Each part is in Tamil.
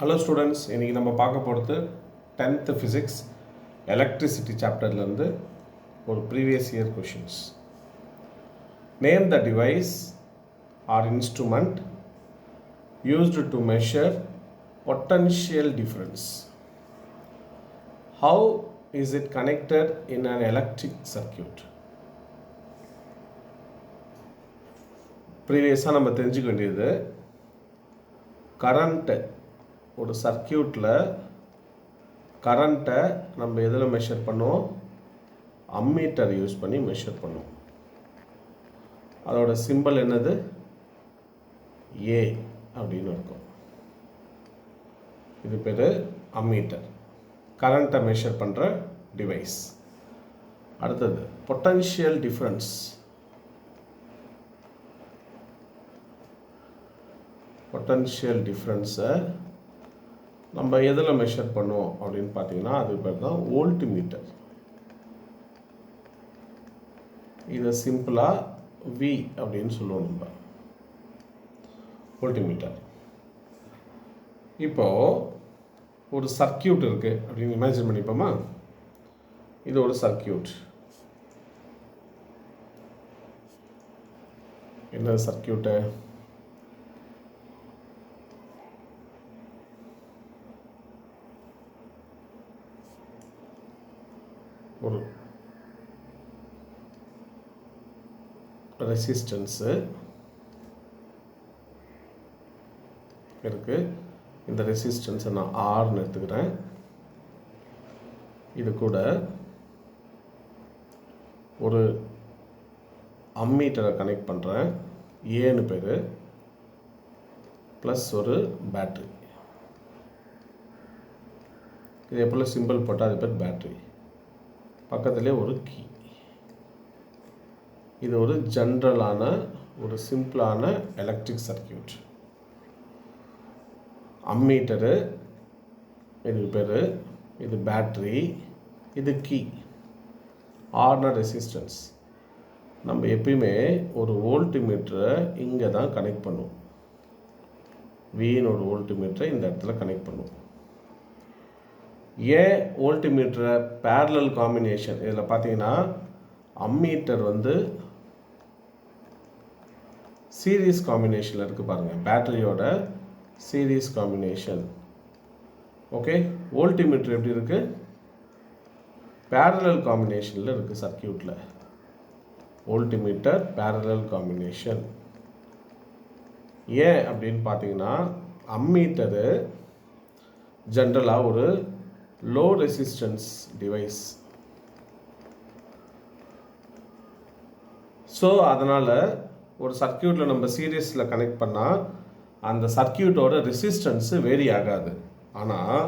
ஹலோ ஸ்டூடெண்ட்ஸ், இன்றைக்கி நம்ம பார்க்க போகிறது 10th ஃபிசிக்ஸ் எலக்ட்ரிசிட்டி சாப்டர்லேருந்து ஒரு previous year questions. Name the device or instrument used to measure potential difference. How is it connected in an electric circuit? ப்ரீவியஸாக நம்ம தெரிஞ்சுக்க வேண்டியது, கரண்ட்டு ஒரு சர்க்கியூட்டில் கரண்ட்டை நம்ம எதில் மெஷர் பண்ணுவோம்? அம்மீட்டர் யூஸ் பண்ணி மெஷர் பண்ணுவோம். அதோட சிம்பிள் என்னது? ஏ அப்படின்னு இருக்கும். இது பேர் அம்மீட்டர், கரண்ட்டை மெஷர் பண்ணுற டிவைஸ். அடுத்தது பொட்டன்ஷியல் டிஃப்ரென்ஸ். பொட்டன்ஷியல் டிஃப்ரென்ஸை நம்ம எதில் மெஷர் பண்ணுவோம் அப்படின்னு பார்த்தீங்கன்னா அது பேர் தான் வோல்ட் மீட்டர். இதை சிம்பிளாக வி அப்படின்னு சொல்லுவோம் நம்ம, வோல்ட் மீட்டர். இப்போது ஒரு சர்க்கியூட் இருக்குது அப்படின்னு இமேஜின் பண்ணிப்போமா? இது ஒரு சர்க்கியூட். என்ன சர்க்கியூட்டு? ஒரு ரெசிஸ்டன்ஸு இருக்குது. இந்த ரெசிஸ்டன்ஸை நான் ஆர்னு எடுத்துக்கிறேன். இது கூட ஒரு அம்மீட்டரை கனெக்ட் பண்ணுறேன், ஏன்னு பேர், ப்ளஸ் ஒரு பேட்ரி. இது எப்போல்லாம் சிம்பிள் போட்டால் அது பேர் பேட்ரி. பக்கத்துலேயே ஒரு கீ. இது ஒரு ஜென்ரலான ஒரு சிம்பிளான எலக்ட்ரிக் சர்க்கியூட். அம்மீட்டரு இது பேர், இது பேட்ரி, இது கீ, ஆர்னர் ரெசிஸ்டன்ஸ். நம்ம எப்பயுமே ஒரு வோல்ட் மீட்டரை இங்கே தான் கனெக்ட் பண்ணுவோம். வின்னு ஒரு வோல்ட் மீட்டரை இந்த இடத்துல கனெக்ட் பண்ணுவோம். ஏன் வோல்ட் மீட்டரை பேரலல் காம்பினேஷன்? இதில் பார்த்தீங்கன்னா அம்மீட்டர் வந்து சீரீஸ் காம்பினேஷனில் இருக்குது பாருங்கள், பேட்டரியோட series combination. Okay, voltmeter எப்படி இருக்குது? பேரலல் காம்பினேஷனில் இருக்குது சர்க்கியூட்டில். Voltmeter parallel combination. ஏன் அப்படின்னு பார்த்தீங்கன்னா அம்மீட்டரு ஜென்ரலாக ஒரு லோ ரெசிஸ்டன்ஸ் டிவைஸ். ஸோ அதனால் ஒரு சர்க்கியூட்டில் நம்ம சீரீஸில் கனெக்ட் பண்ணால் அந்த சர்க்கியூட்டோட ரெசிஸ்டன்ஸு வேரி ஆகாது. ஆனால்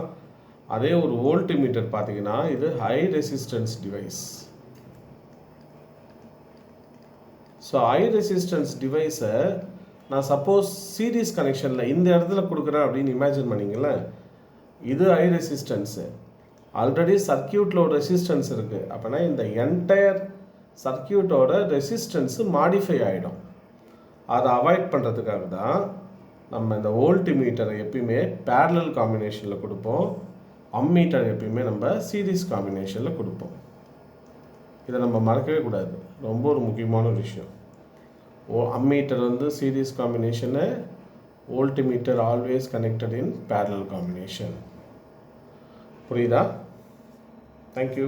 அதே ஒரு வோல்ட் மீட்டர் பார்த்தீங்கன்னா இது high resistance device. So high resistance டிவைஸை நான் சப்போஸ் சீரீஸ் கனெக்ஷனில் இந்த இடத்துல கொடுக்குறேன் அப்படின்னு இமேஜின் பண்ணிங்களேன். இது ஹை ரெசிஸ்டன்ஸு, ஆல்ரெடி சர்க்கியூட்டில் ஒரு ரெசிஸ்டன்ஸ் இருக்குது. அப்போனா இந்த என்டையர் சர்க்கியூட்டோட ரெசிஸ்டன்ஸு மாடிஃபை ஆகிடும். அதை அவாய்ட் பண்ணுறதுக்காக தான் நம்ம இந்த வோல்ட் மீட்டரை எப்பயுமே பேரலல் காம்பினேஷனில் கொடுப்போம், அம்மீட்டர் எப்பயுமே நம்ம சீரீஸ் காம்பினேஷனில் கொடுப்போம். இதை நம்ம மறக்கவே கூடாது, ரொம்ப ஒரு முக்கியமான விஷயம். அம்மீட்டர் வந்து series combination, volt metre always connected இன் பேரலல் காம்பினேஷன். புரியுதா? தேங்க்யூ.